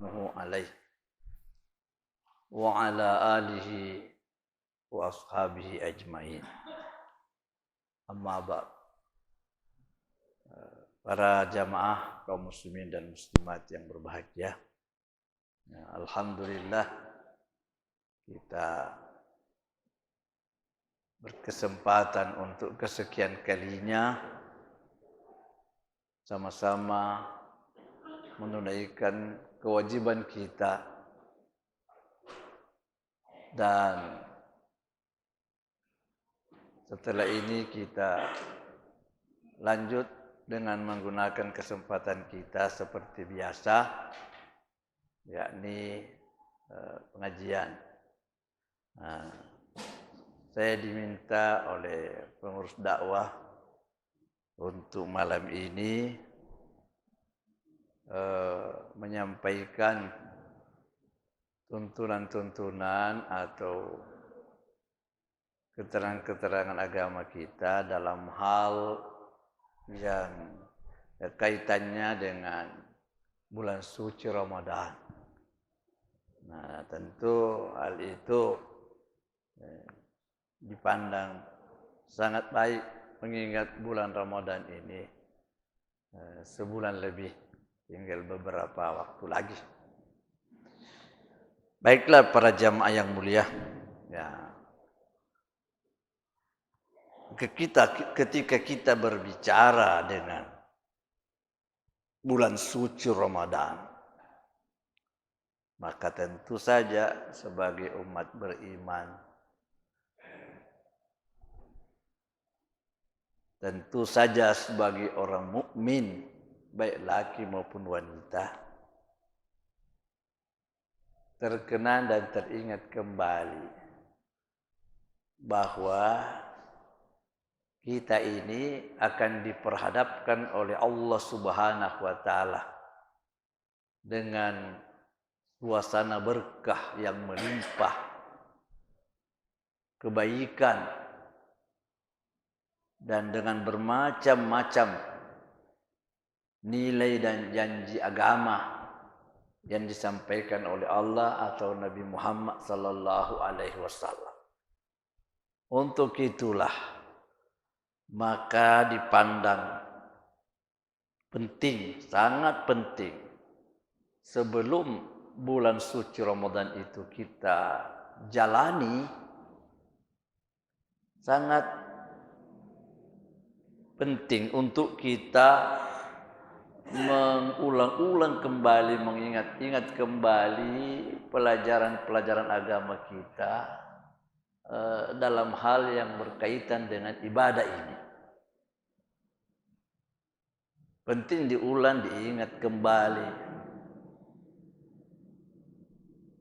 ridwanuhu alaih wa ala alihi wa ashabihi ajmain. Amma ba'd. Para jamaah kaum muslimin dan muslimat yang berbahagia. Alhamdulillah kita berkesempatan untuk kesekian kalinya sama-sama menunaikan kewajiban kita dan setelah ini kita lanjut dengan menggunakan kesempatan kita seperti biasa, yakni pengajian. Saya diminta oleh pengurus dakwah untuk malam ini menyampaikan tuntunan-tuntunan atau keterangan-keterangan agama kita dalam hal yang kaitannya dengan bulan suci Ramadan. Nah, tentu hal itu dipandang sangat baik mengingat bulan Ramadan ini sebulan lebih, tinggal beberapa waktu lagi. Baiklah para jamaah yang mulia, ya. Ketika kita berbicara dengan bulan suci Ramadan, maka tentu saja sebagai umat beriman, tentu saja sebagai orang mukmin, baik laki maupun wanita, terkenang dan teringat kembali bahwa kita ini akan diperhadapkan oleh Allah Subhanahu wa taala dengan suasana berkah yang melimpah, kebaikan, dan dengan bermacam-macam nilai dan janji agama yang disampaikan oleh Allah atau Nabi Muhammad sallallahu alaihi wasallam. Untuk itulah maka dipandang penting, sangat penting, sebelum bulan suci Ramadan itu kita jalani, sangat penting untuk kita mengulang-ulang kembali, mengingat-ingat kembali pelajaran-pelajaran agama kita dalam hal yang berkaitan dengan ibadah ini. Penting diulang, diingat kembali.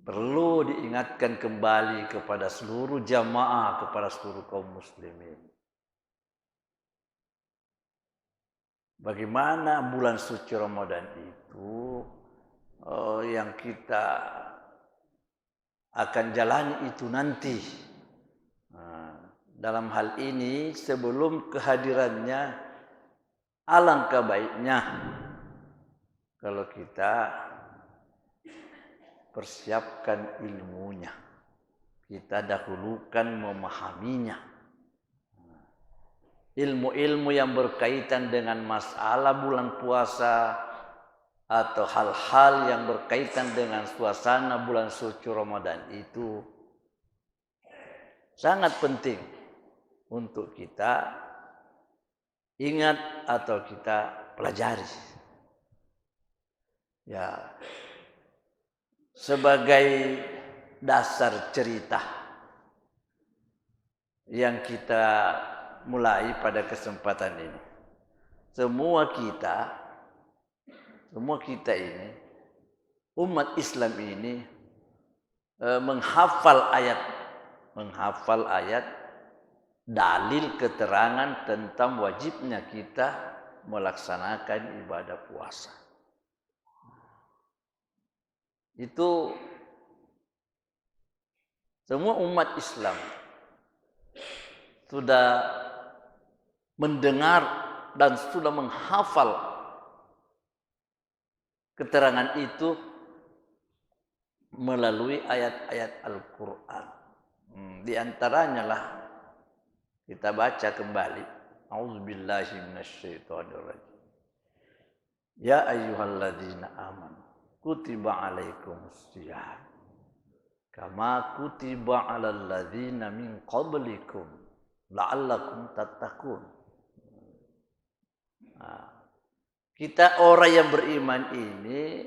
Perlu diingatkan kembali kepada seluruh jamaah, kepada seluruh kaum muslimin. Bagaimana bulan suci Ramadan itu yang kita akan jalani itu nanti. Dalam hal ini sebelum kehadirannya, alangkah baiknya kalau kita persiapkan ilmunya, kita dahulukan memahaminya. Ilmu-ilmu yang berkaitan dengan masalah bulan puasa atau hal-hal yang berkaitan dengan suasana bulan suci Ramadan itu sangat penting untuk kita ingat atau kita pelajari. Ya, sebagai dasar cerita yang kita mulai pada kesempatan ini. Semua kita ini, umat Islam ini menghafal ayat dalil keterangan tentang wajibnya kita melaksanakan ibadah puasa. Itu semua umat Islam sudah mendengar dan sudah menghafal keterangan itu melalui ayat-ayat Al-Quran. Di antaranya lah kita baca kembali. A'udzubillahi minasyaitonirrajim. Ya ayyuhalladzina amanu kutiba alaikumussyiyam kama kutiba alal ladzina min qablikum la'allakum tattaqun. Kita orang yang beriman ini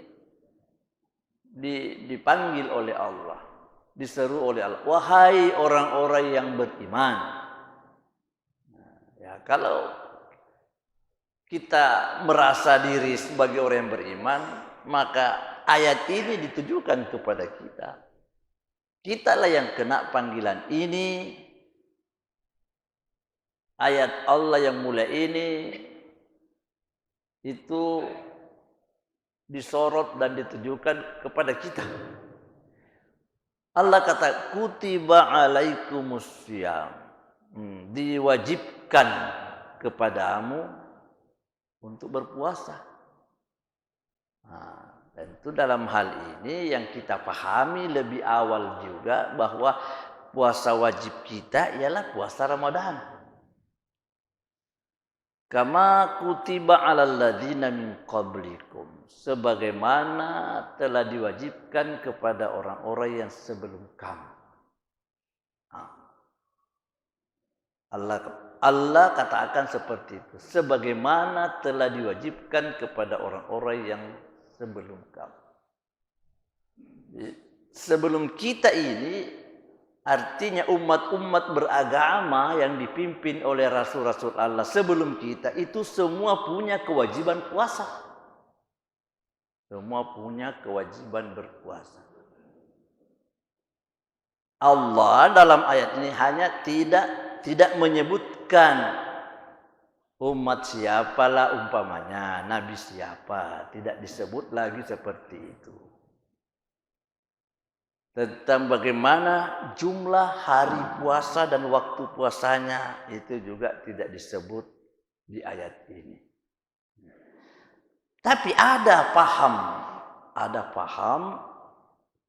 dipanggil oleh Allah, diseru oleh Allah, wahai orang-orang yang beriman. Ya, kalau kita merasa diri sebagai orang yang beriman, maka ayat ini ditujukan kepada kita. Kitalah yang kena panggilan ini. Ayat Allah yang mulai ini itu disorot dan ditujukan kepada kita. Allah kata kutiba alaikumussyiyam, diwajibkan kepadamu untuk berpuasa. Tentu dalam hal ini yang kita pahami lebih awal juga bahwa puasa wajib kita ialah puasa Ramadan. Kama kutiba alal ladzina min qablikum, sebagaimana telah diwajibkan kepada orang-orang yang sebelum kamu. Allah katakan seperti itu, sebagaimana telah diwajibkan kepada orang-orang yang sebelum kamu. Sebelum kita ini artinya umat-umat beragama yang dipimpin oleh Rasul-Rasul Allah sebelum kita itu semua punya kewajiban puasa. Semua punya kewajiban berpuasa. Allah dalam ayat ini hanya tidak menyebutkan umat siapalah umpamanya, nabi siapa, tidak disebut lagi seperti itu. Tentang bagaimana jumlah hari puasa dan waktu puasanya itu juga tidak disebut di ayat ini. Tapi ada paham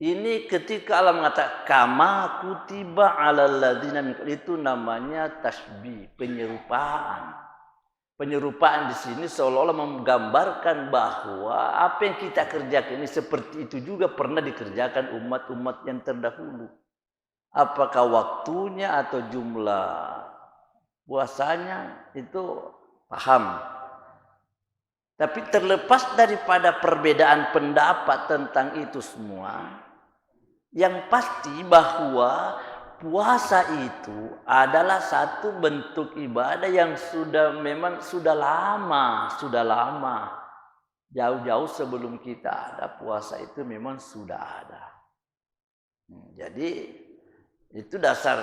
ini ketika Allah mengatakan kama kutiba alal ladzina min qablikum, itu namanya tasbih, penyerupaan. Penyerupaan di sini seolah-olah menggambarkan bahwa apa yang kita kerjakan ini seperti itu juga pernah dikerjakan umat-umat yang terdahulu. Apakah waktunya atau jumlah puasanya itu paham. Tapi terlepas daripada perbedaan pendapat tentang itu semua, yang pasti bahwa puasa itu adalah satu bentuk ibadah yang memang sudah lama. Jauh-jauh sebelum kita ada puasa itu memang sudah ada. Jadi itu dasar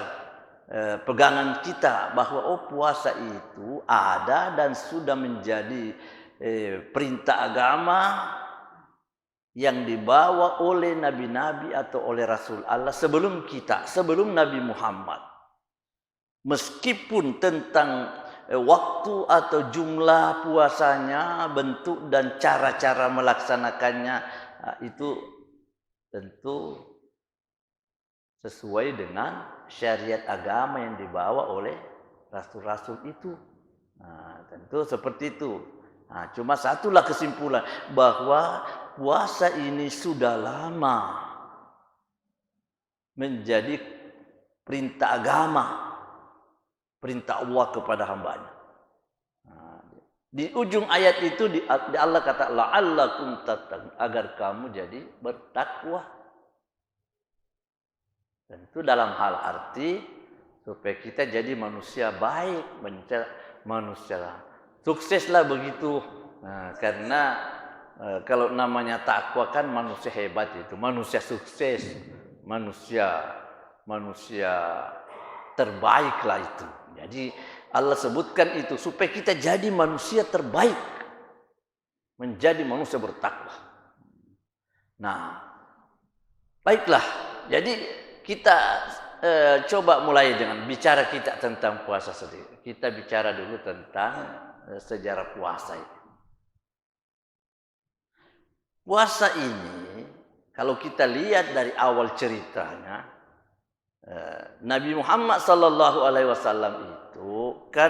pegangan kita bahwa puasa itu ada dan sudah menjadi perintah agama yang dibawa oleh nabi-nabi atau oleh Rasul Allah sebelum kita, sebelum Nabi Muhammad. Meskipun tentang waktu atau jumlah puasanya, bentuk dan cara-cara melaksanakannya itu tentu sesuai dengan syariat agama yang dibawa oleh Rasul-Rasul itu. Tentu seperti itu. Cuma satulah kesimpulan bahwa puasa ini sudah lama menjadi perintah agama, perintah Allah kepada hambanya. Di ujung ayat itu Allah kata la'allakum tattaqun, agar kamu jadi bertakwa. Tentu dalam hal arti supaya kita jadi manusia baik, manusia sukseslah begitu. Karena kalau namanya takwa kan manusia hebat itu, manusia sukses, manusia terbaik lah itu. Jadi Allah sebutkan itu supaya kita jadi manusia terbaik, menjadi manusia bertakwa. Nah, baiklah. Jadi kita coba mulai dengan bicara kita tentang puasa sendiri. Kita bicara dulu tentang sejarah puasa ini. Puasa ini Kalau kita lihat dari awal ceritanya, Nabi Muhammad sallallahu alaihi wasallam itu kan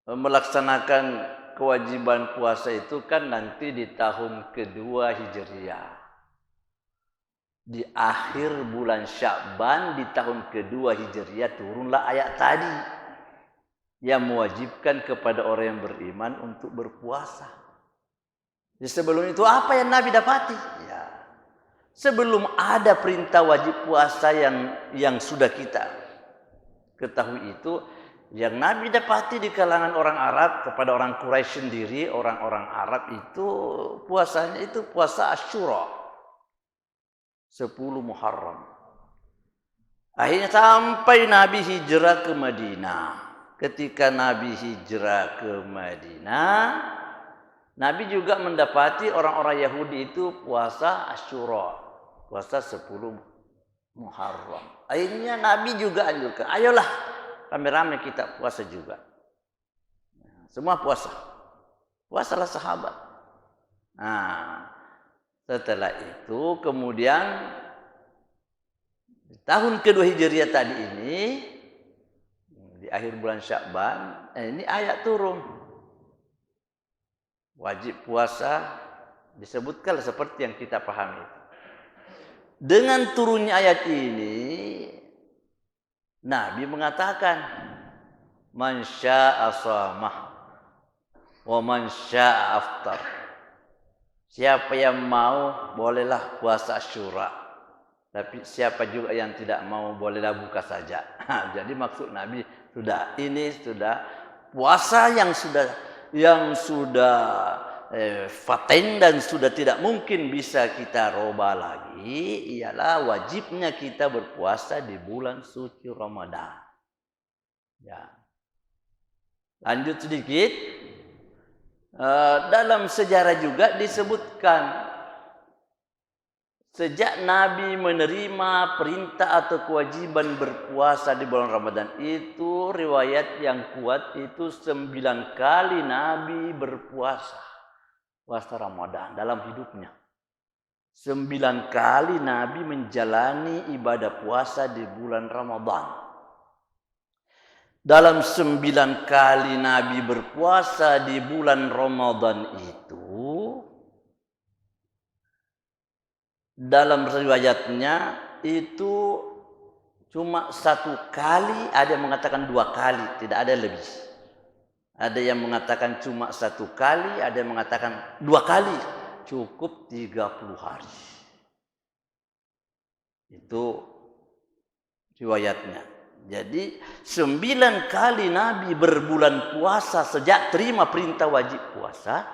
melaksanakan kewajiban puasa itu kan nanti di tahun kedua Hijriah. Di akhir bulan Sya'ban di tahun kedua Hijriah turunlah ayat tadi yang mewajibkan kepada orang yang beriman untuk berpuasa. Jadi sebelum itu apa yang Nabi dapati? Ya, sebelum ada perintah wajib puasa yang sudah kita ketahui itu, yang Nabi dapati di kalangan orang Arab kepada orang Quraisy sendiri, orang-orang Arab itu puasanya itu puasa Asyura 10 Muharram. Akhirnya sampai Nabi hijrah ke Madinah. Ketika Nabi hijrah ke Madinah, Nabi juga mendapati orang-orang Yahudi itu puasa Asyura, puasa 10 Muharram. Akhirnya Nabi juga anjurkan, ayolah rame-rame kita puasa juga. Semua puasa. Puasalah sahabat. Nah, setelah itu kemudian di tahun kedua Hijriah tadi ini, di akhir bulan Sya'ban, ini ayat turun. Wajib puasa disebutkan seperti yang kita pahami. Dengan turunnya ayat ini, Nabi mengatakan, "Man syaa'a shamah wa man syaa'a aftar." Siapa yang mau bolehlah puasa Asyura. Tapi siapa juga yang tidak mau bolehlah buka saja. Jadi maksud Nabi sudah puasa yang sudah paten dan sudah tidak mungkin bisa kita roba lagi, ialah wajibnya kita berpuasa di bulan suci Ramadan. Ya. Lanjut sedikit. Dalam sejarah juga disebutkan sejak Nabi menerima perintah atau kewajiban berpuasa di bulan Ramadan itu, riwayat yang kuat itu 9 kali Nabi berpuasa puasa Ramadan dalam hidupnya. 9 kali Nabi menjalani ibadah puasa di bulan Ramadan. Dalam 9 kali Nabi berpuasa di bulan Ramadan itu, dalam riwayatnya itu cuma 1 kali, ada yang mengatakan 2 kali, tidak ada lebih. Ada yang mengatakan cuma 1 kali, ada yang mengatakan 2 kali, cukup 30 hari. Itu riwayatnya. Jadi 9 kali Nabi berbulan puasa sejak terima perintah wajib puasa.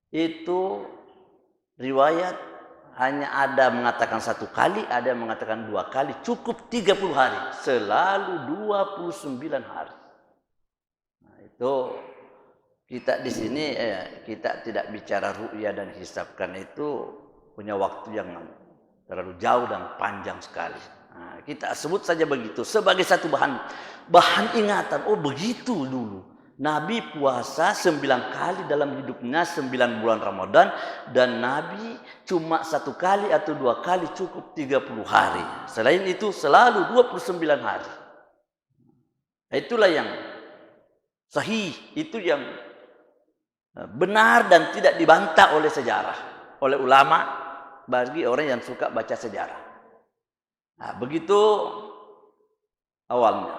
Itu riwayat hanya ada mengatakan 1 kali, ada yang mengatakan 2 kali, cukup 30 hari, selalu 29 hari. Nah, itu kita di sini kita tidak bicara ru'yah dan hisab, karena itu punya waktu yang terlalu jauh dan panjang sekali. Nah, kita sebut saja begitu sebagai satu bahan ingatan. Oh, begitu dulu Nabi puasa 9 kali dalam hidupnya 9 bulan Ramadan, dan Nabi cuma 1 kali atau 2 kali cukup 30 hari. Selain itu selalu 29 hari. Itulah yang sahih, itu yang benar dan tidak dibantah oleh sejarah, oleh ulama bagi orang yang suka baca sejarah. Nah, begitu awalnya.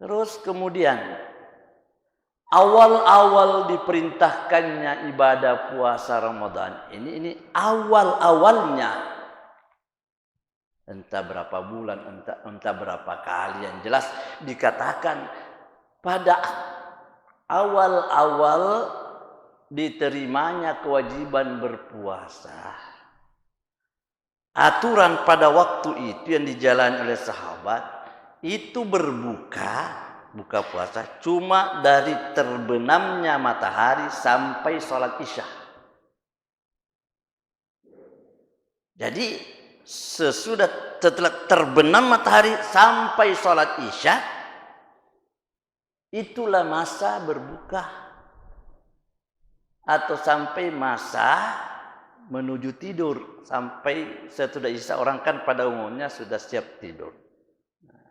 Terus kemudian awal-awal diperintahkannya ibadah puasa Ramadan ini awal-awalnya, entah berapa bulan, entah berapa kali, yang jelas dikatakan pada awal-awal diterimanya kewajiban berpuasa. Aturan pada waktu itu yang dijalani oleh sahabat itu buka puasa cuma dari terbenamnya matahari sampai sholat Isya. Jadi setelah terbenam matahari sampai sholat Isya, itulah masa berbuka. atau sampai masa menuju tidur, sampai sesudah isya orang kan pada umumnya sudah siap tidur.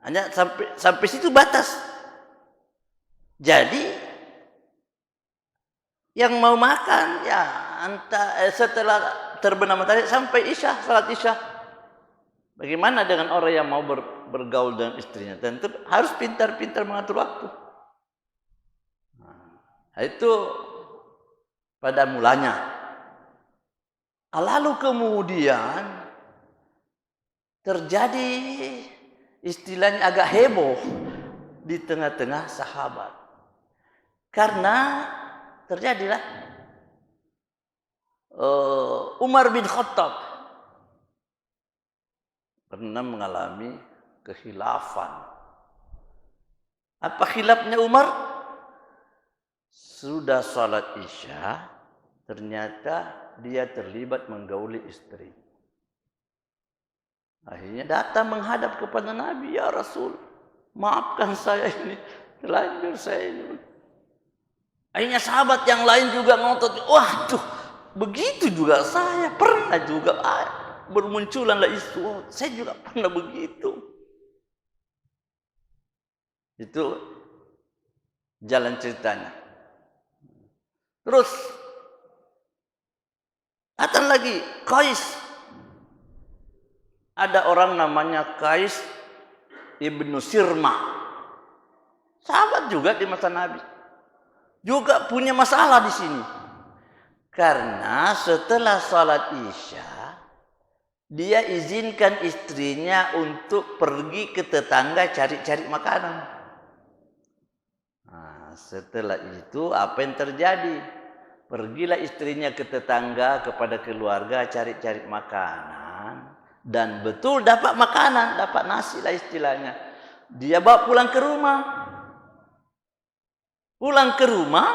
Hanya sampai situ batas. Jadi yang mau makan ya setelah terbenam matahari sampai isya, salat isya. Bagaimana dengan orang yang mau bergaul dengan istrinya? Tentu harus pintar-pintar mengatur waktu. Nah, itu pada mulanya. Lalu kemudian terjadi istilahnya agak heboh di tengah-tengah sahabat. Karena terjadilah Umar bin Khattab pernah mengalami kekhilafan. Apa khilafnya Umar? Sudah salat isya, ternyata dia terlibat menggauli istri. Akhirnya datang menghadap kepada Nabi, ya Rasul, maafkan saya ini, terlanjur saya ini. Akhirnya sahabat yang lain juga ngotot, waduh, begitu juga saya pernah juga bermunculanlah isu, oh, saya juga pernah begitu. Itu jalan ceritanya. Terus datang lagi Qais. Ada orang namanya Qais ibnu Sirma. Sahabat juga di masa Nabi. Juga punya masalah di sini. Karena setelah salat isya, dia izinkan istrinya untuk pergi ke tetangga cari-cari makanan. Nah, setelah itu apa yang terjadi? Pergilah istrinya ke tetangga, kepada keluarga, cari-cari makanan. Dan betul dapat makanan, dapat nasi lah istilahnya. Dia bawa pulang ke rumah. Pulang ke rumah,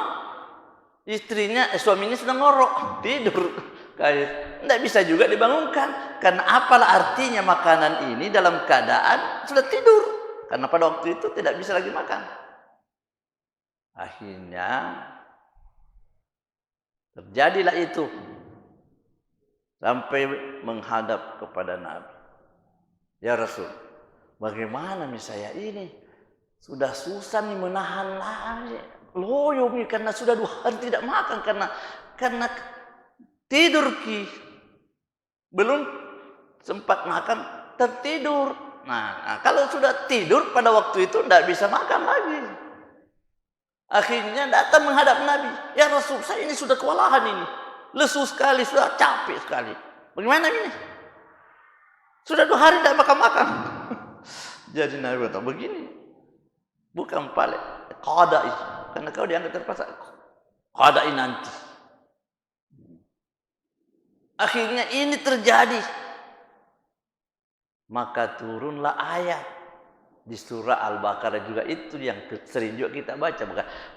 istrinya, suaminya sudah ngorok, tidur. Tidak bisa juga dibangunkan. Karena apalah artinya makanan ini dalam keadaan sudah tidur. Karena pada waktu itu tidak bisa lagi makan. Akhirnya terjadilah itu. Sampai menghadap kepada Nabi. Ya Rasul, bagaimana nih saya ini? Sudah susah nih menahan lagi. Loyo nih karena sudah 2 hari tidak makan. Karena tidur ki. Belum sempat makan, tertidur. Nah, kalau sudah tidur pada waktu itu tidak bisa makan lagi. Akhirnya datang menghadap Nabi. Ya Rasul, saya ini sudah kewalahan ini. Lesu sekali, sudah capek sekali. Bagaimana ini? Sudah 2 hari tidak makan-makan. Jadi Nabi berkata, begini. Bukan pale, qada'i. Karena kau dianggap terpaksa. Qada'i nanti. Akhirnya ini terjadi. Maka turunlah ayat. Di surah Al-Baqarah juga itu yang sering juga kita baca.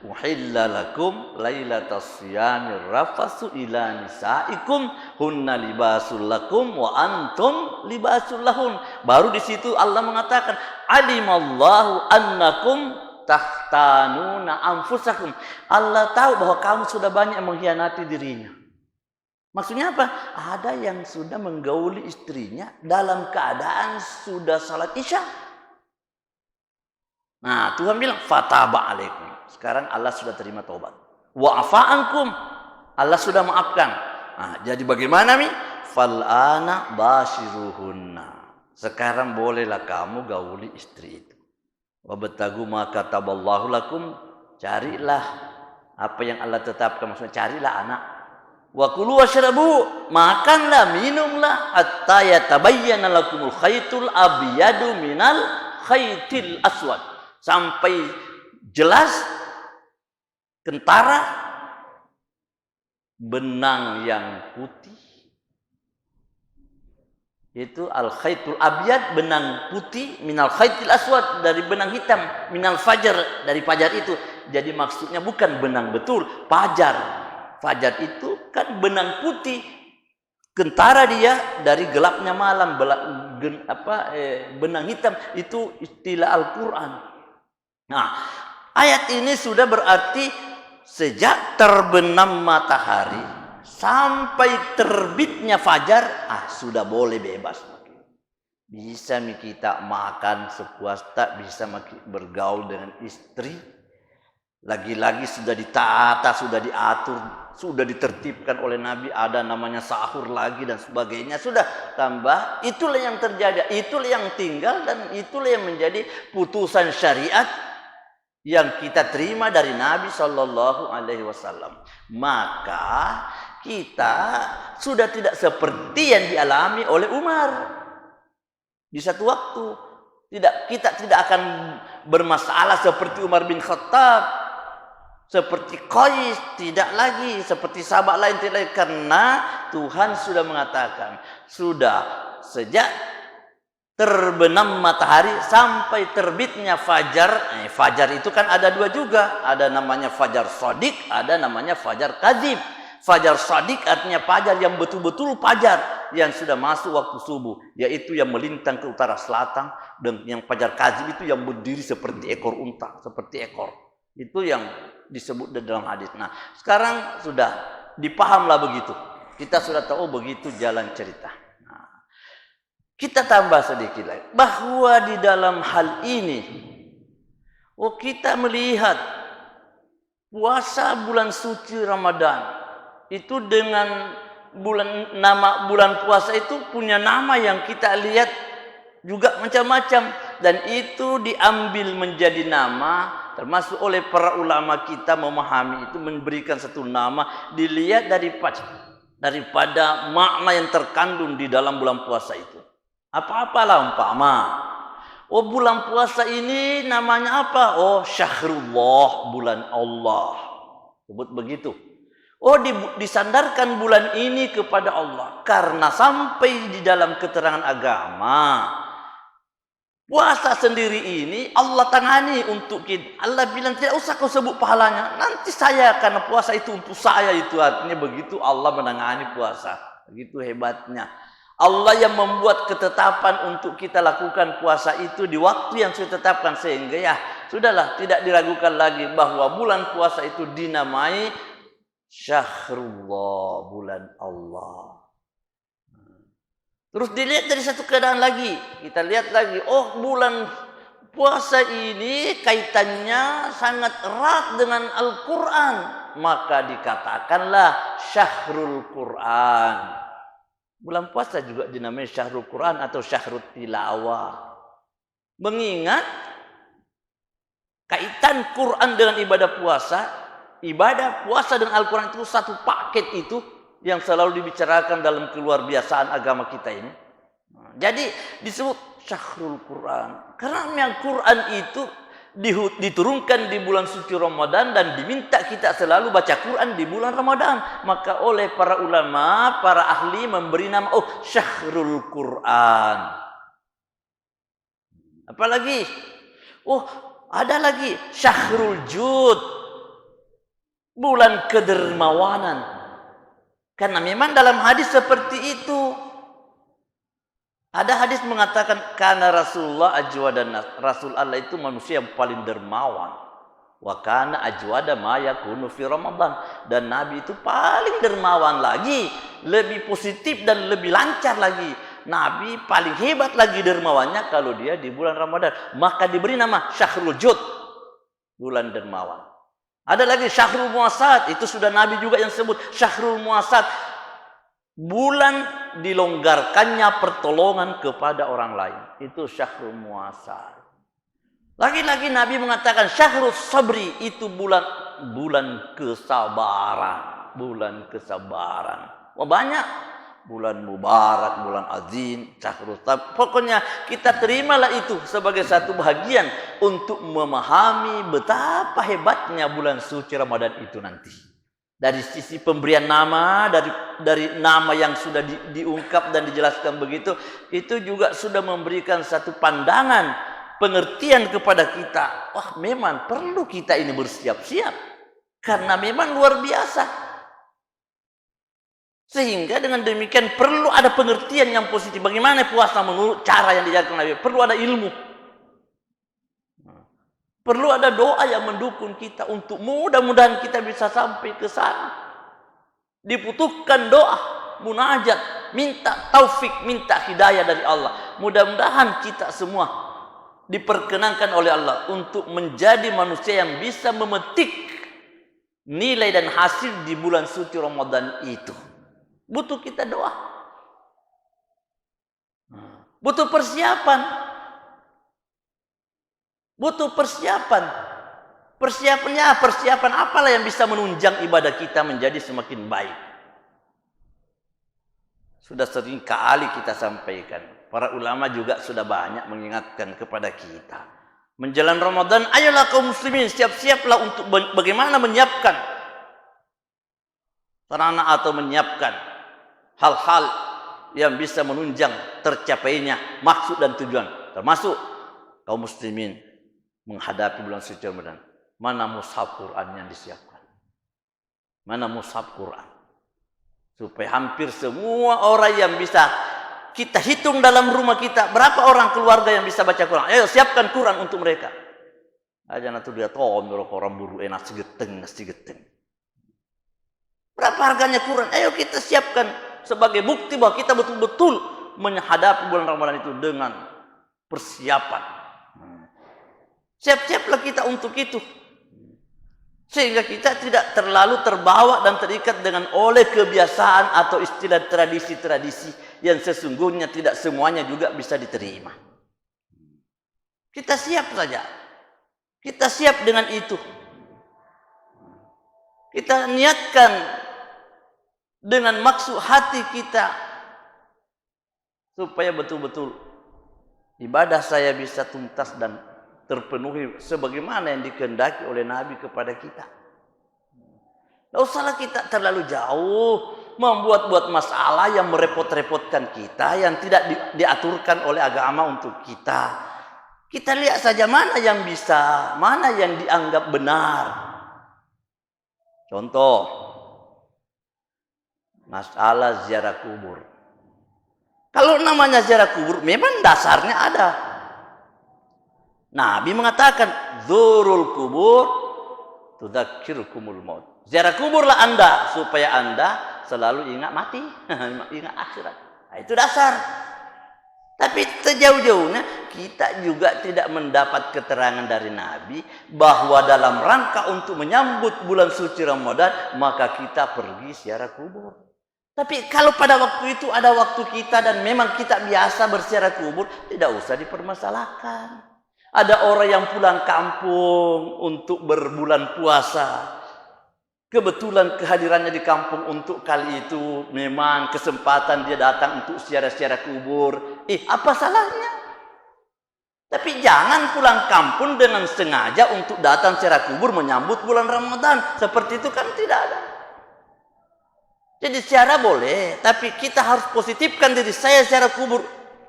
Uhilla lakum lailatas siyamir rafasu ila nisaikum hunna libasul lakum wa antum libasul lahun. Baru di situ Allah mengatakan alimallahu annakum tahtanuna anfusakum. Allah tahu bahwa kamu sudah banyak mengkhianati dirinya. Maksudnya apa? Ada yang sudah menggauli istrinya dalam keadaan sudah salat isya. Nah, Tuhan bilang fataba alaikum. Sekarang Allah sudah terima taubat. Wa afa'ankum. Allah sudah maafkan. Nah, jadi bagaimana nih? Fal'ana bashiruhunna. Sekarang bolehlah kamu gauli istri itu. Wa batagu ma kataballahu lakum. Carilah apa yang Allah tetapkan, maksudnya carilah anak. Wa kulu washrabu. Makanlah, minumlah hatta yatabayyana lakumul khaytul abyadu minal khaytil aswad. Sampai jelas kentara benang yang putih itu al-khaytul abyad, benang putih, minal khaytil aswad, dari benang hitam, minal fajar, dari fajar itu. Jadi maksudnya bukan benang betul, fajar. Fajar itu kan benang putih, kentara dia dari gelapnya malam. Benang hitam itu istilah Al-Quran. Nah, ayat ini sudah berarti sejak terbenam matahari sampai terbitnya fajar, sudah boleh bebas. Bisa kita makan sepuasnya, bisa bergaul dengan istri. Lagi-lagi sudah ditata, sudah diatur, sudah ditertibkan oleh Nabi, ada namanya sahur lagi dan sebagainya. Sudah tambah, itulah yang terjadi, itulah yang tinggal, dan itulah yang menjadi putusan syariat yang kita terima dari Nabi Shallallahu Alaihi Wasallam. Maka kita sudah tidak seperti yang dialami oleh Umar. Di satu waktu kita tidak akan bermasalah seperti Umar bin Khattab, seperti Qais, tidak lagi seperti sahabat lain, tidak lagi, karena Tuhan sudah mengatakan, sudah sejak terbenam matahari sampai terbitnya fajar. Fajar itu kan ada dua juga, ada namanya fajar shadiq, ada namanya fajar kadzib. Fajar shadiq artinya fajar yang betul-betul fajar, yang sudah masuk waktu subuh, yaitu yang melintang ke utara selatan, dan yang fajar kadzib itu yang berdiri seperti ekor unta, seperti ekor. Itu yang disebut di dalam hadis. Nah, sekarang sudah dipahamlah begitu. Kita sudah tahu begitu jalan cerita. Nah, kita tambah sedikit lagi bahwa di dalam hal ini, kita melihat puasa bulan suci Ramadan itu dengan nama bulan puasa itu punya nama yang kita lihat juga macam-macam, dan itu diambil menjadi nama, termasuk oleh para ulama kita memahami itu, memberikan satu nama dilihat daripada makna yang terkandung di dalam bulan puasa itu. Apa-apalah umpama, bulan puasa ini namanya apa? Syahrullah, bulan Allah, sebut begitu. Disandarkan bulan ini kepada Allah, karena sampai di dalam keterangan agama, puasa sendiri ini Allah tangani untuk kita. Allah bilang tidak usah kau sebut pahalanya, nanti saya, karena puasa itu untuk saya, itu artinya begitu Allah menangani puasa. Begitu hebatnya Allah yang membuat ketetapan untuk kita lakukan puasa itu di waktu yang sudah ditetapkan, sehingga sudahlah, tidak diragukan lagi bahwa bulan puasa itu dinamai Syahrullah, bulan Allah. Terus dilihat dari satu keadaan lagi, kita lihat lagi, bulan puasa ini kaitannya sangat erat dengan Al-Quran, maka dikatakanlah Syahrul Quran. Bulan puasa juga dinamai Syahrul Quran atau Syahrul Tilawah, mengingat kaitan Quran dengan ibadah puasa. Ibadah puasa dan Al-Quran itu satu paket itu yang selalu dibicarakan dalam keluarbiasaan agama kita ini. Jadi disebut Syahrul Quran karena yang Quran itu diturunkan di bulan suci Ramadan, dan diminta kita selalu baca Quran di bulan Ramadan. Maka oleh para ulama, para ahli memberi nama Syahrul Quran. Apalagi ada lagi Syahrul Jud, bulan kedermawanan. Karena memang dalam hadis seperti itu. Ada hadis mengatakan karena Rasulullah ajwadan nas, Rasul Allah itu manusia yang paling dermawan. Wa kana ajwada ma yakunu fi Ramadan, dan Nabi itu paling dermawan lagi, lebih positif dan lebih lancar lagi. Nabi paling hebat lagi dermawannya kalau dia di bulan Ramadan, maka diberi nama Syahrul Jud, bulan dermawan. Ada lagi Syahrul Muasat, itu sudah Nabi juga yang sebut Syahrul Muasat, bulan dilonggarkannya pertolongan kepada orang lain. Itu Syahrul Muasat. Lagi-lagi Nabi mengatakan Syahrul Sabri, itu bulan kesabaran, bulan kesabaran. Banyak bulan mubarak, bulan azim, Syahrul Sabri. Pokoknya kita terimalah itu sebagai satu bahagian untuk memahami betapa hebatnya bulan suci Ramadan itu nanti. Dari sisi pemberian nama, dari nama yang sudah diungkap dan dijelaskan begitu, itu juga sudah memberikan satu pandangan, pengertian kepada kita. Memang perlu kita ini bersiap-siap, karena memang luar biasa. Sehingga dengan demikian perlu ada pengertian yang positif. Bagaimana puasa menurut cara yang diajarkan Nabi? Perlu ada ilmu. Perlu ada doa yang mendukung kita untuk mudah-mudahan kita bisa sampai ke sana. Dibutuhkan doa, munajat, minta taufik, minta hidayah dari Allah. Mudah-mudahan kita semua diperkenankan oleh Allah untuk menjadi manusia yang bisa memetik nilai dan hasil di bulan suci Ramadan itu. Butuh kita doa. Butuh persiapan. Butuh persiapan. Persiapan apalah yang bisa menunjang ibadah kita menjadi semakin baik. Sudah sering kali kita sampaikan. Para ulama juga sudah banyak mengingatkan kepada kita. Menjelang Ramadan, ayolah kaum muslimin, siap-siaplah untuk bagaimana menyiapkan sarana atau menyiapkan hal-hal yang bisa menunjang tercapainya maksud dan tujuan. Termasuk kaum muslimin menghadapi bulan suci Ramadan. Mana mushaf Quran yang disiapkan? Mana mushaf Quran? Supaya hampir semua orang yang bisa kita hitung dalam rumah kita, berapa orang keluarga yang bisa baca Quran? Ayo siapkan Quran untuk mereka. Aja nanti dia tahu orang buru enak sigeteng. Berapa harganya Quran? Ayo kita siapkan sebagai bukti bahwa kita betul-betul menghadapi bulan Ramadan itu dengan persiapan. Siap-siaplah kita untuk itu. Sehingga kita tidak terlalu terbawa dan terikat dengan oleh kebiasaan atau istilah tradisi-tradisi yang sesungguhnya tidak semuanya juga bisa diterima. Kita siap saja. Kita siap dengan itu. Kita niatkan dengan maksud hati kita supaya betul-betul ibadah saya bisa tuntas dan terpenuhi sebagaimana yang dikehendaki oleh Nabi kepada kita. Tidak usahlah kita terlalu jauh membuat-buat masalah yang merepot-repotkan kita, yang tidak diaturkan oleh agama untuk kita. Kita lihat saja mana yang bisa, mana yang dianggap benar. Contoh, masalah ziarah kubur. Kalau namanya ziarah kubur, memang dasarnya ada. Nabi mengatakan, zurul kubur tudzakkirukumul maut. Ziarah kuburlah Anda supaya Anda selalu ingat mati, ingat akhirat. Nah, itu dasar. Tapi sejauh-jauhnya kita juga tidak mendapat keterangan dari Nabi bahwa dalam rangka untuk menyambut bulan suci Ramadan maka kita pergi ziarah kubur. Tapi kalau pada waktu itu ada waktu kita dan memang kita biasa berziarah kubur, tidak usah dipermasalahkan. Ada orang yang pulang kampung untuk berbulan puasa. Kebetulan kehadirannya di kampung untuk kali itu memang kesempatan dia datang untuk ziarah-ziarah kubur. Apa salahnya? Tapi jangan pulang kampung dengan sengaja untuk datang ziarah kubur menyambut bulan Ramadan. Seperti itu kan tidak ada. Jadi ziarah boleh, tapi kita harus positifkan diri saya ziarah kubur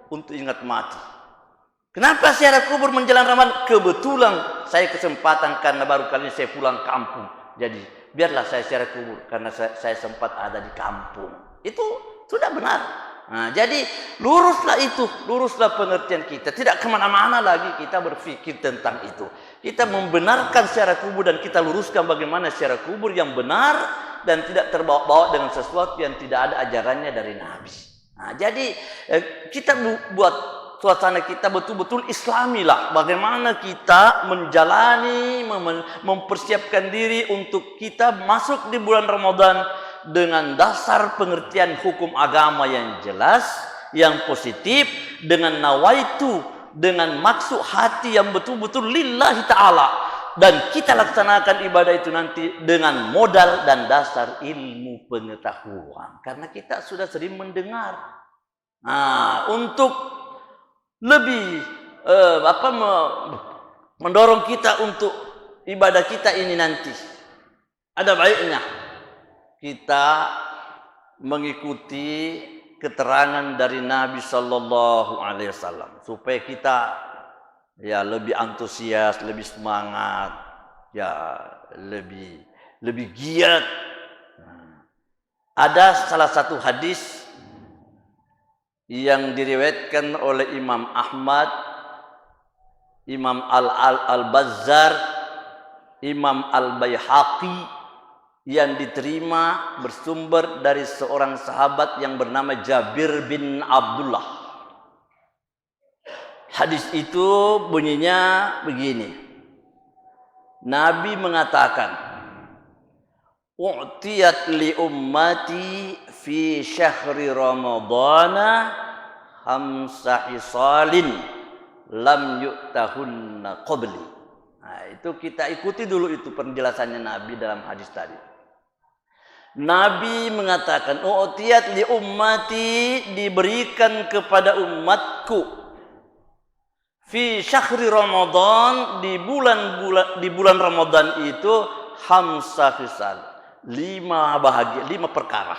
untuk ingat mati. Kenapa ziarah kubur menjelang Ramadan? Kebetulan saya kesempatan karena baru kali ini saya pulang kampung. Jadi biarlah saya ziarah kubur karena saya sempat ada di kampung. Itu sudah benar. Nah, jadi luruslah pengertian kita. Tidak kemana-mana lagi kita berpikir tentang itu. Kita membenarkan ziarah kubur dan kita luruskan bagaimana ziarah kubur yang benar dan tidak terbawa-bawa dengan sesuatu yang tidak ada ajarannya dari Nabi. Nah, jadi kita buat suasana kita betul-betul islami lah. Bagaimana kita menjalani, mempersiapkan diri untuk kita masuk di bulan Ramadan dengan dasar pengertian hukum agama yang jelas, yang positif, dengan nawaitu, dengan maksud hati yang betul-betul lillahi ta'ala. Dan kita laksanakan ibadah itu nanti dengan modal dan dasar ilmu pengetahuan. Karena kita sudah sering mendengar. Nah, untuk lebih mendorong kita untuk ibadah kita ini nanti, ada baiknya kita mengikuti keterangan dari Nabi Sallallahu Alaihi Wasallam supaya kita ya lebih antusias, lebih semangat, ya lebih giat. Ada salah satu hadis yang diriwayatkan oleh Imam Ahmad Imam Al-Bazzar, Imam Al-Baihaqi, yang diterima bersumber dari seorang sahabat yang bernama Jabir bin Abdullah. Hadis itu bunyinya begini. Nabi mengatakan, "U'tiyat li ummati fi syahri Ramadana khamsa hisalin lam yu'tahunna qabli." Nah, itu kita ikuti dulu itu penjelasannya Nabi dalam hadis tadi. Nabi mengatakan, "U'tiyat li ummati," diberikan kepada umatku, fi syahri Ramadan, di bulan Ramadan itu, khamsa hisal, 5 perkara.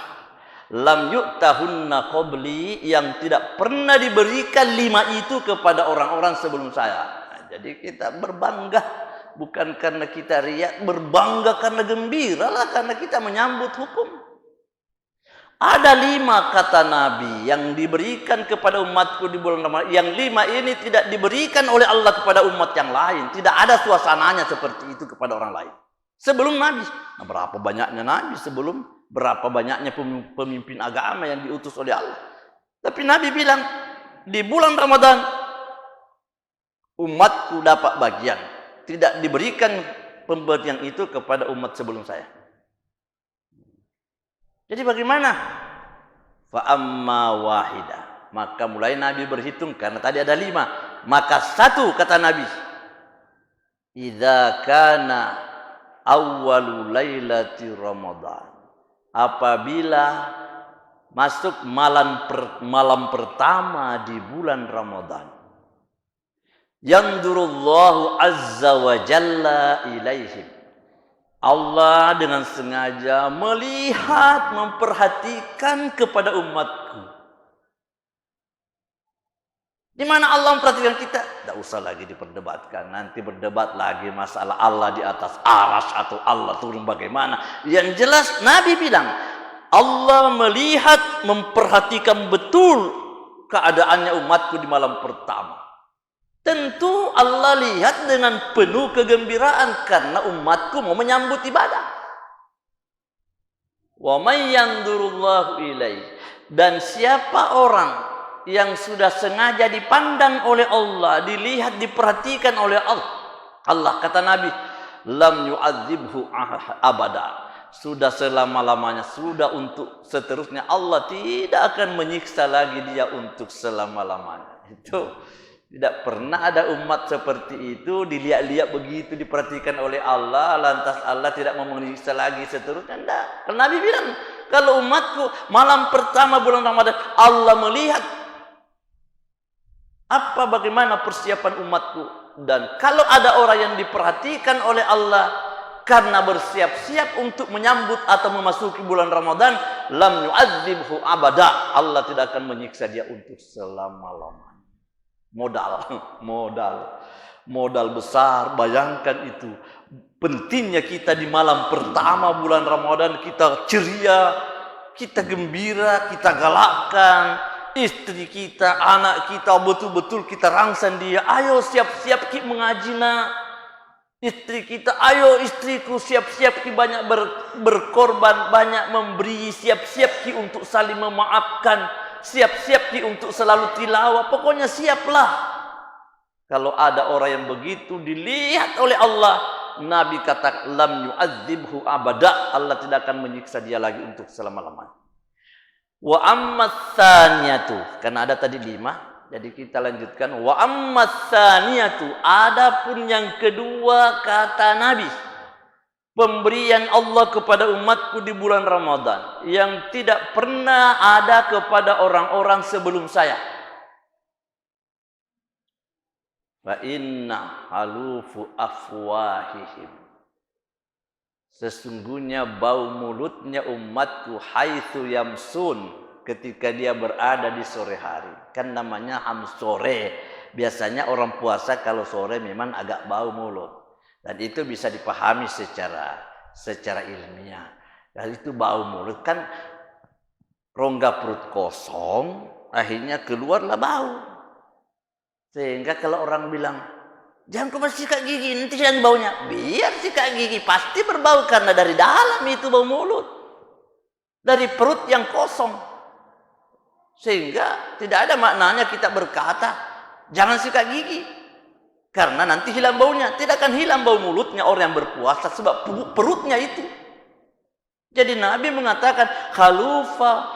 Lam yu'tahunna qabli, yang tidak pernah diberikan 5 itu kepada orang-orang sebelum saya. Nah, jadi kita berbangga. Bukan karena kita riak, berbangga karena gembira lah, karena kita menyambut hukum. Ada 5 kata Nabi yang diberikan kepada umatku di bulan Ramadan. Yang 5 ini tidak diberikan oleh Allah kepada umat yang lain. Tidak ada suasananya seperti itu kepada orang lain. Sebelum Nabi. Nah, berapa banyaknya Nabi sebelum, berapa banyaknya pemimpin agama yang diutus oleh Allah. Tapi Nabi bilang, di bulan Ramadan umatku dapat bagian. Tidak diberikan pemberian itu kepada umat sebelum saya. Jadi bagaimana? Fa amma wahida. Maka mulai Nabi berhitung, karena tadi ada 5. Maka 1 kata Nabi, idza kana awwalu lailati Ramadan. Apabila masuk malam pertama di bulan Ramadan. Yandurullahu azza wa jalla ilaihim. Allah dengan sengaja melihat, memperhatikan kepada umatku. Di mana Allah memperhatikan kita? Tidak usah lagi diperdebatkan. Nanti berdebat lagi masalah Allah di atas aras atau Allah turun bagaimana. Yang jelas Nabi bilang, Allah melihat, memperhatikan betul keadaannya umatku di malam pertama. Tentu Allah lihat dengan penuh kegembiraan karena umatku mau menyambut ibadah. Wa may yandurullahu ilaih. Dan siapa orang yang sudah sengaja dipandang oleh Allah, dilihat, diperhatikan oleh Allah, kata Nabi, lam yu'adzibhu abada. Sudah selama-lamanya, sudah untuk seterusnya, Allah tidak akan menyiksa lagi dia untuk selama-lamanya. Itu tidak pernah ada umat seperti itu, dilihat-lihat begitu, diperhatikan oleh Allah, lantas Allah tidak mau menyiksa lagi seterusnya. Tidak. Karena Nabi bilang, kalau umatku malam pertama bulan Ramadan, Allah melihat bagaimana persiapan umatku. Dan kalau ada orang yang diperhatikan oleh Allah karena bersiap-siap untuk menyambut atau memasuki bulan Ramadan, lam yu'adzibhu abada. Allah tidak akan menyiksa dia untuk selama-lamanya. Modal besar. Bayangkan itu pentingnya kita di malam pertama bulan Ramadan, kita ceria, kita gembira, kita galakkan istri kita, anak kita, betul-betul kita rangsang dia. Ayo siap-siap ki mengaji nak. Istri kita, ayo istriku siap-siap ki banyak berkorban, banyak memberi, siap-siap ki untuk saling memaafkan, siap-siap ki untuk selalu tilawah. Pokoknya siaplah. Kalau ada orang yang begitu dilihat oleh Allah, Nabi kata lam yu'adzibhu abada. Allah tidak akan menyiksa dia lagi untuk selama-lamanya. Wa ammat tsaniyatu, karena ada tadi 5, jadi kita lanjutkan. Wa ammat tsaniyatu, adapun yang kedua kata Nabi, pemberian Allah kepada umatku di bulan Ramadan yang tidak pernah ada kepada orang-orang sebelum saya. Fa inna halufu afwahihim, sesungguhnya bau mulutnya umatku, haitsu yamsun, ketika dia berada di sore hari. Kan namanya sore. Biasanya orang puasa kalau sore memang agak bau mulut. Dan itu bisa dipahami secara ilmiah. Dan itu bau mulut kan rongga perut kosong, akhirnya keluarlah bau. Sehingga kalau orang bilang Jangan kau sikat gigi, nanti hilang baunya. Biar sikat gigi, pasti berbau karena dari dalam itu bau mulut. Dari perut yang kosong. Sehingga tidak ada maknanya kita berkata, jangan sikat gigi. Karena nanti hilang baunya. Tidak akan hilang bau mulutnya orang yang berpuasa sebab perutnya itu. Jadi Nabi mengatakan, khalufa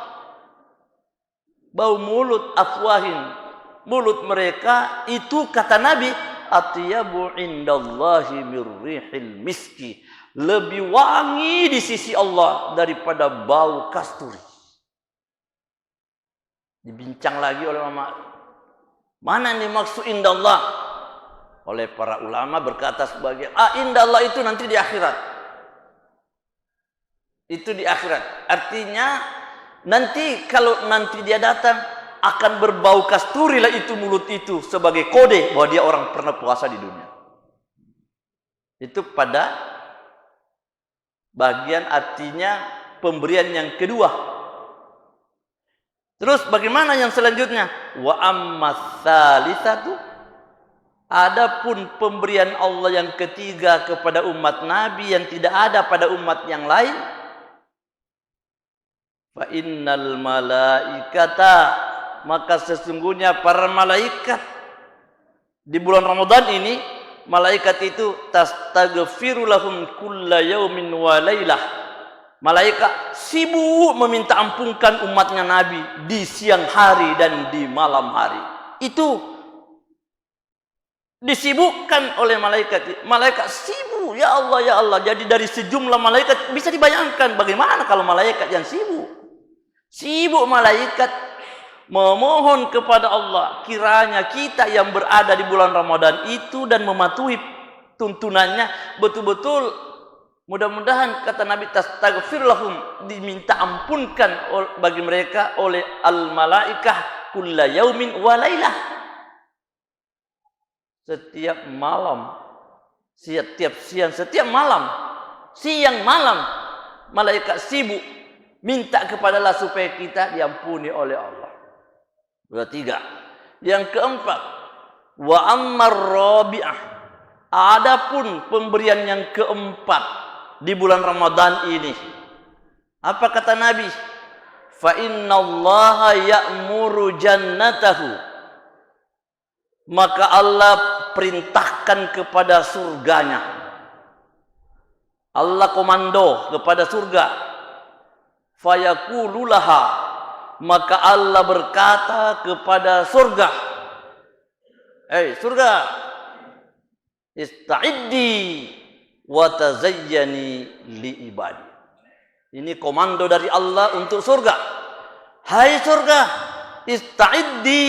bau mulut afwahin. Mulut mereka itu kata Nabi, atyabu indallahi mirrihil miski, lebih wangi di sisi Allah daripada bau kasturi. Dibincang lagi oleh ulama, mana nih maksud indallah? Oleh para ulama berkata sebagian, indallah itu nanti di akhirat. Itu di akhirat. Artinya nanti kalau nanti dia datang akan berbau kasturi lah itu mulut itu sebagai kode bahwa dia orang pernah puasa di dunia. Itu pada bagian artinya pemberian yang kedua. Terus bagaimana yang selanjutnya? Wa ammas salisatu, adapun pemberian Allah yang ketiga kepada umat Nabi yang tidak ada pada umat yang lain. Fa innal malaikata, maka sesungguhnya para malaikat di bulan Ramadan ini, malaikat itu tastaghfiru lahum kulla yaumin wa lailah. Malaikat sibuk meminta ampunkan umatnya Nabi di siang hari dan di malam hari. Itu disibukkan oleh malaikat. Malaikat sibuk, ya Allah ya Allah. Jadi dari sejumlah malaikat bisa dibayangkan bagaimana kalau malaikat yang sibuk. Sibuk malaikat memohon kepada Allah, kiranya kita yang berada di bulan Ramadan itu dan mematuhi tuntunannya betul-betul, mudah-mudahan kata Nabi, tastaghfir lahum, diminta ampunkan bagi mereka oleh al-malaikah kulla yaumin wa lailah, setiap malam, setiap siang, setiap malam, siang malam malaikat sibuk minta kepada Allah supaya kita diampuni oleh Allah. Ketiga. Yang keempat, wa ammar rabi'ah, adapun pemberian yang keempat di bulan Ramadan ini, apa kata Nabi? Fa innallaha ya'muru jannatahu, maka Allah perintahkan kepada surganya. Allah komando kepada surga. Fayaqulu laha, maka Allah berkata kepada surga, surga, ista'iddi wa tazayyani li ibadi. Ini komando dari Allah untuk surga. Hai surga, ista'iddi,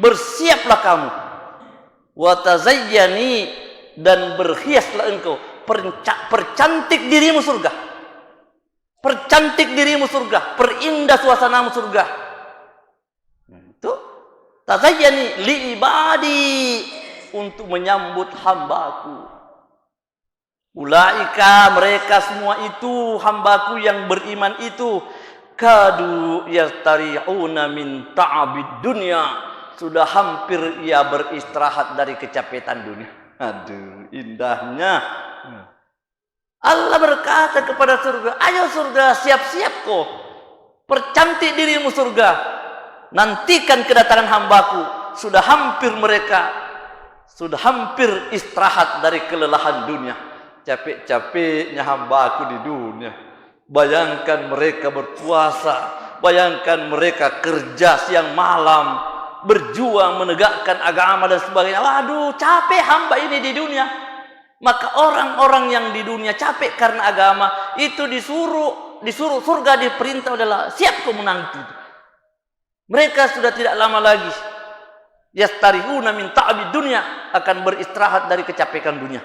bersiaplah kamu, wa tazayyani, dan berhiaslah engkau, percantik dirimu surga. Percantik dirimu surga, perindah suasanamu surga. Itu tazayyani li ibadi, untuk menyambut hambaku. Ulaika, mereka semua itu, hambaku yang beriman itu, kadu yastari'una min ta'abid dunya, sudah hampir ia beristirahat dari kecapetan dunia. Aduh, indahnya. Allah berkata kepada surga, ayo surga, siap-siap kau, percantik dirimu surga, nantikan kedatangan hambaku. Sudah hampir mereka, sudah hampir istirahat dari kelelahan dunia. Capek-capeknya hambaku di dunia. Bayangkan mereka berpuasa, bayangkan mereka kerja siang malam, berjuang menegakkan agama dan sebagainya. Waduh, capek hamba ini di dunia. Maka orang-orang yang di dunia capek karena agama itu disuruh surga, diperintah adalah siap kau menanti. Mereka sudah tidak lama lagi yastarihuna min ta'abid dunya, akan beristirahat dari kecapekan dunia.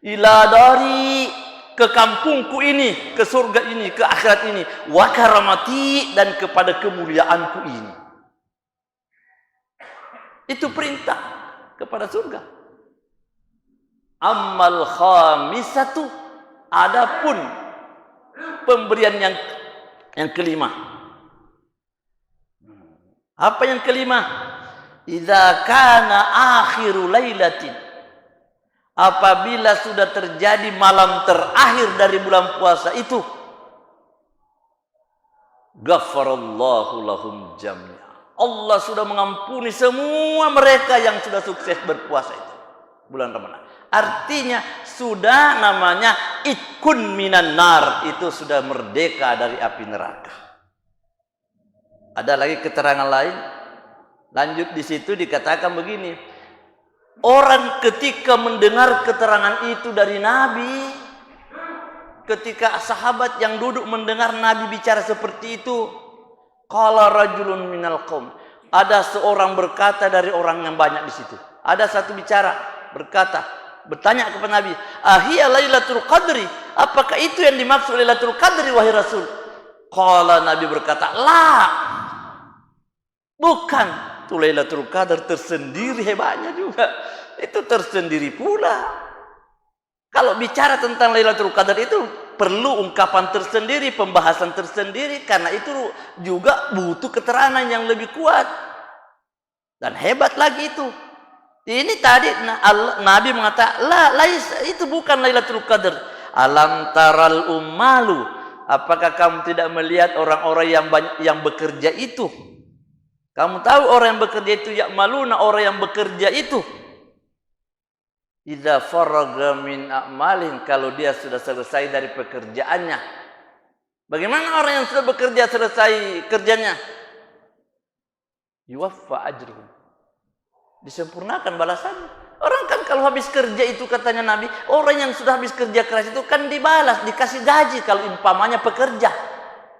Ila dari, ke kampungku ini, ke surga ini, ke akhirat ini, wa karamati, dan kepada kemuliaanku ini. Itu perintah kepada surga. Ammal khamisatu, adapun pemberian yang kelima. Apa yang kelima? Idza kana akhiru lailatin, apabila sudah terjadi malam terakhir dari bulan puasa itu, ghafarallahu lahum jami'a. Allah sudah mengampuni semua mereka yang sudah sukses berpuasa itu bulan Ramadan. Artinya sudah namanya itkun minan nar, itu sudah merdeka dari api neraka. Ada lagi keterangan lain. Lanjut di situ dikatakan begini. Orang ketika mendengar keterangan itu dari Nabi, ketika sahabat yang duduk mendengar Nabi bicara seperti itu, qala rajulun minal qaum, ada seorang berkata dari orang yang banyak di situ. Ada satu bicara bertanya kepada Nabi, "Ahiya Lailatul Qadri? Apakah itu yang dimaksud Lailatul Qadri wahai Rasul?" Qala, Nabi berkata, "La. Bukan. Itu Lailatul Qadar tersendiri, hebatnya juga. Itu tersendiri pula. Kalau bicara tentang Lailatul Qadar itu perlu ungkapan tersendiri, pembahasan tersendiri, karena itu juga butuh keterangan yang lebih kuat. Dan hebat lagi itu. Ini tadi Nabi mengatakan, itu bukan Lailatul Qadar. Alam taral ummalu, apakah kamu tidak melihat orang-orang yang bekerja itu? Kamu tahu orang yang bekerja itu ya'maluna, orang yang bekerja itu idza faraga min a'malin, kalau dia sudah selesai dari pekerjaannya. Bagaimana orang yang sudah bekerja selesai kerjanya? Yuwaffa ajruhum, disempurnakan balasannya. Orang kan kalau habis kerja itu, katanya Nabi, orang yang sudah habis kerja keras itu kan dibalas, dikasih gaji. Kalau umpamanya pekerja,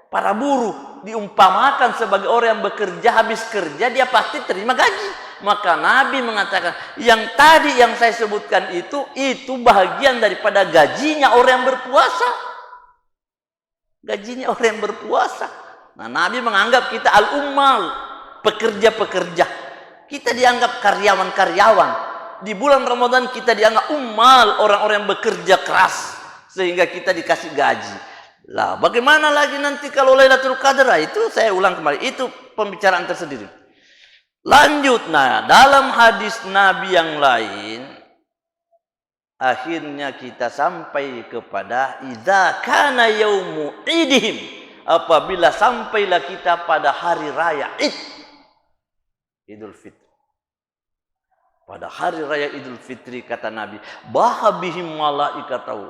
para buruh diumpamakan sebagai orang yang bekerja, habis kerja dia pasti terima gaji. Maka Nabi mengatakan, yang tadi yang saya sebutkan itu bahagian daripada gajinya orang yang berpuasa. Gajinya orang yang berpuasa. Nah, Nabi menganggap kita al-ummal, pekerja-pekerja. Kita dianggap karyawan-karyawan. Di bulan Ramadan kita dianggap ummal, orang-orang yang bekerja keras, sehingga kita dikasih gaji. Lah, bagaimana lagi nanti kalau Lailatul Qadar? Itu saya ulang kembali, itu pembicaraan tersendiri. Lanjut, nah, dalam hadis Nabi yang lain, akhirnya kita sampai kepada idza kana yaumu idihim, apabila sampailah kita pada hari raya Id, Idul Fitri. Pada hari raya Idul Fitri, kata Nabi, bahabihim malaikatahu,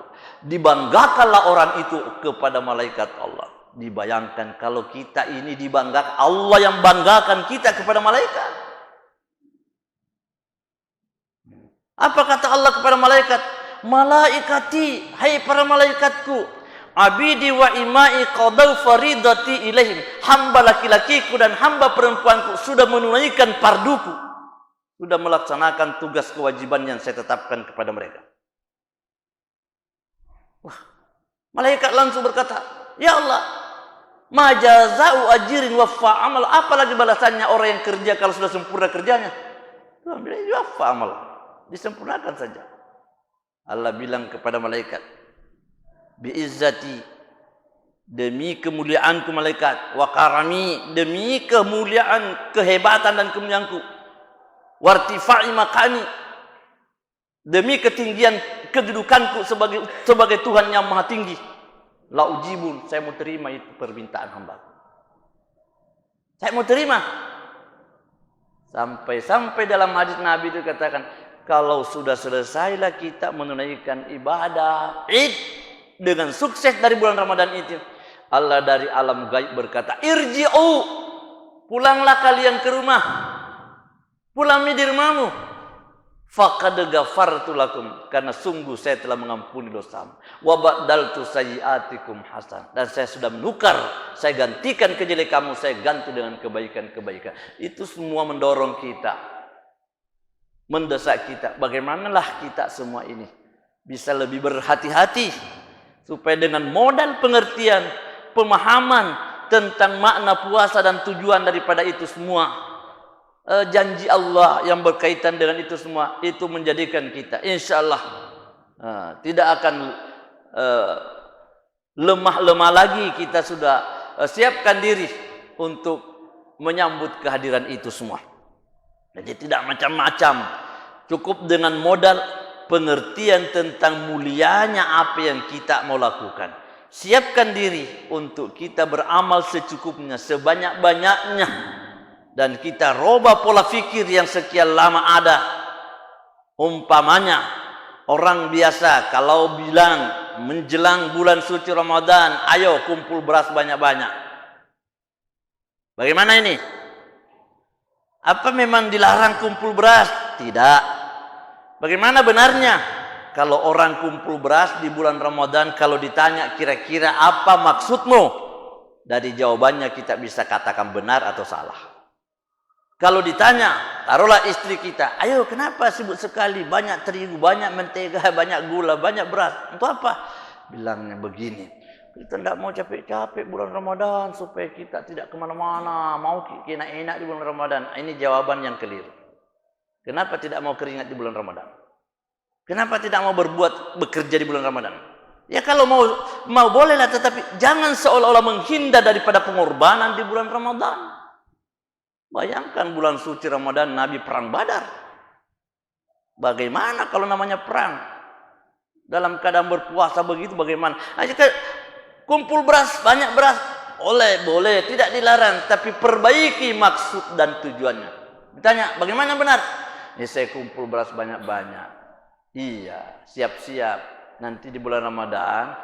dibanggakanlah orang itu kepada malaikat Allah. Dibayangkan kalau kita ini dibanggakan, Allah yang banggakan kita kepada malaikat. Apa kata Allah kepada malaikat? Malaikati, hai para malaikatku, abidi wa imai qadau faridati ilaihim, hamba laki-lakiku dan hamba perempuanku sudah menunaikan farduku, sudah melaksanakan tugas kewajiban yang saya tetapkan kepada mereka. Wah, malaikat langsung berkata, ya Allah, ma jaza'u ajirin waffa amal, apalagi balasannya orang yang kerja kalau sudah sempurna kerjanya? Tuhan bilang, waffa amal, disempurnakan saja. Allah bilang kepada malaikat, bi'izzati, demi kemuliaanku malaikat, wa karami, demi kemuliaan, kehebatan dan kemuliaanku, wartifa'i makani, demi ketinggian kedudukanku sebagai Tuhan yang maha tinggi, la ujibun, saya mau terima itu permintaan hamba. Saya mau terima. Sampai dalam hadis Nabi itu katakan, kalau sudah selesailah kita menunaikan ibadah Id dengan sukses dari bulan Ramadan itu, Allah dari alam gaib berkata, irji'u, pulanglah kalian ke rumah, pulang di rumahmu, faqad ghafartu lakum, karena sungguh saya telah mengampuni dosamu, wa badaltu sayyiatikum hasan, dan saya sudah menukar, saya gantikan kejelekanmu, saya ganti dengan kebaikan-kebaikan. Itu semua mendorong kita, mendesak kita, bagaimanalah kita semua ini bisa lebih berhati-hati, supaya dengan modal pengertian, pemahaman tentang makna puasa dan tujuan daripada itu semua, janji Allah yang berkaitan dengan itu semua, itu menjadikan kita insya Allah tidak akan lemah lagi. Kita sudah siapkan diri untuk menyambut kehadiran itu semua. Jadi tidak macam-macam, cukup dengan modal pengertian tentang mulianya apa yang kita mau lakukan. Siapkan diri untuk kita beramal secukupnya, sebanyak-banyaknya. Dan kita robah pola fikir yang sekian lama ada. Umpamanya, orang biasa kalau bilang menjelang bulan suci Ramadan, ayo kumpul beras banyak-banyak. Bagaimana ini? Apa memang dilarang kumpul beras? Tidak. Bagaimana benarnya? Kalau orang kumpul beras di bulan Ramadan, kalau ditanya kira-kira apa maksudmu? Dari jawabannya kita bisa katakan benar atau salah. Kalau ditanya, taruhlah istri kita, ayo kenapa sibuk sekali, banyak terigu, banyak mentega, banyak gula, banyak beras. Untuk apa? Bilangnya begini, kita tidak mau capek-capek bulan Ramadan supaya kita tidak kemana-mana, mau enak-enak di bulan Ramadan. Ini jawaban yang keliru. Kenapa tidak mau keringat di bulan Ramadan? Kenapa tidak mau bekerja di bulan Ramadan? Ya kalau mau bolehlah, tetapi jangan seolah-olah menghindar daripada pengorbanan di bulan Ramadan. Bayangkan bulan suci Ramadan Nabi perang Badar. Bagaimana kalau namanya perang? Dalam keadaan berpuasa begitu bagaimana? Aja kumpul beras, banyak beras, boleh, tidak dilarang, tapi perbaiki maksud dan tujuannya. Ditanya, bagaimana benar? Ya saya kumpul beras banyak-banyak. Iya, siap-siap. Nanti di bulan Ramadan,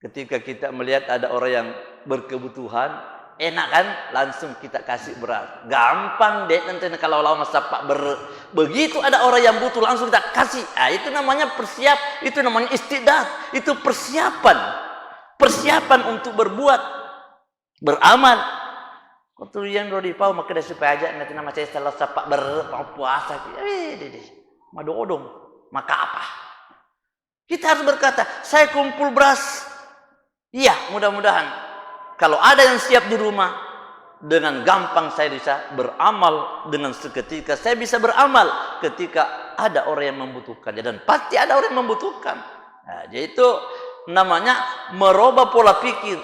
ketika kita melihat ada orang yang berkebutuhan, enak kan? Langsung kita kasih beras. Gampang deh nanti kalau lama sapak begitu ada orang yang butuh langsung kita kasih. Itu namanya itu namanya istidad. Itu persiapan untuk berbuat, beramal. Kalau yang rodi pau maka dah supaya aja nanti nama saya salah sapak berpuasa. Madu odong. Maka apa? Kita harus berkata, saya kumpul beras. Iya, mudah-mudahan. Kalau ada yang siap di rumah, dengan gampang saya bisa beramal dengan seketika. Saya bisa beramal ketika ada orang yang membutuhkannya. Dan pasti ada orang yang membutuhkan. Nah, jadi itu namanya merubah pola pikir.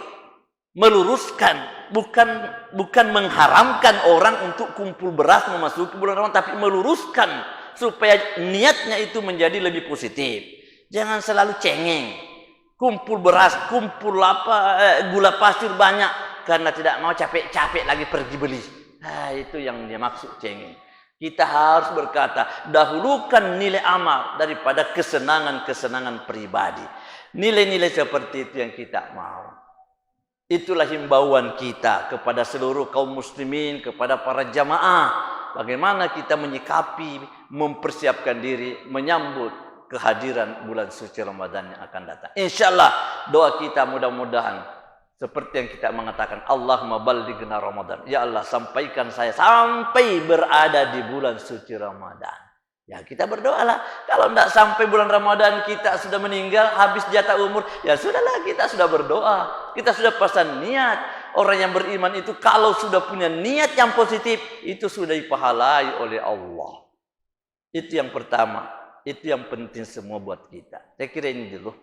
Meluruskan. Bukan mengharamkan orang untuk kumpul beras memasuki bulan Ramadan. Tapi meluruskan supaya niatnya itu menjadi lebih positif. Jangan selalu cengeng. Kumpul beras, kumpul gula pasir banyak karena tidak mau capek-capek lagi pergi beli. Itu yang dia maksud cengeng. Kita harus berkata, dahulukan nilai amal daripada kesenangan-kesenangan pribadi. Nilai-nilai seperti itu yang kita mau. Itulah himbauan kita kepada seluruh kaum muslimin, kepada para jamaah. Bagaimana kita menyikapi, mempersiapkan diri, menyambut kehadiran bulan suci Ramadan yang akan datang. InsyaAllah doa kita mudah-mudahan seperti yang kita mengatakan, Allahumma ballighna Ramadan. Ya Allah, sampaikan saya sampai berada di bulan suci Ramadan. Ya kita berdoalah. Kalau tidak sampai bulan Ramadan kita sudah meninggal, habis jatah umur, ya sudahlah kita sudah berdoa. Kita sudah pasang niat. Orang yang beriman itu kalau sudah punya niat yang positif, itu sudah dipahalai oleh Allah. Itu yang pertama. Itu yang penting semua buat kita. Saya kira ini dulu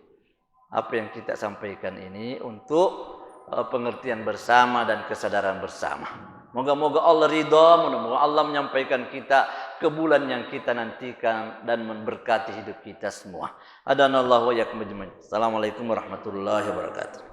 apa yang kita sampaikan ini untuk pengertian bersama dan kesadaran bersama. Moga-moga Allah ridha, moga-moga Allah menyampaikan kita ke bulan yang kita nantikan dan memberkati hidup kita semua. Adanallahu wa iyyakum ajmain. Assalamualaikum warahmatullahi wabarakatuh.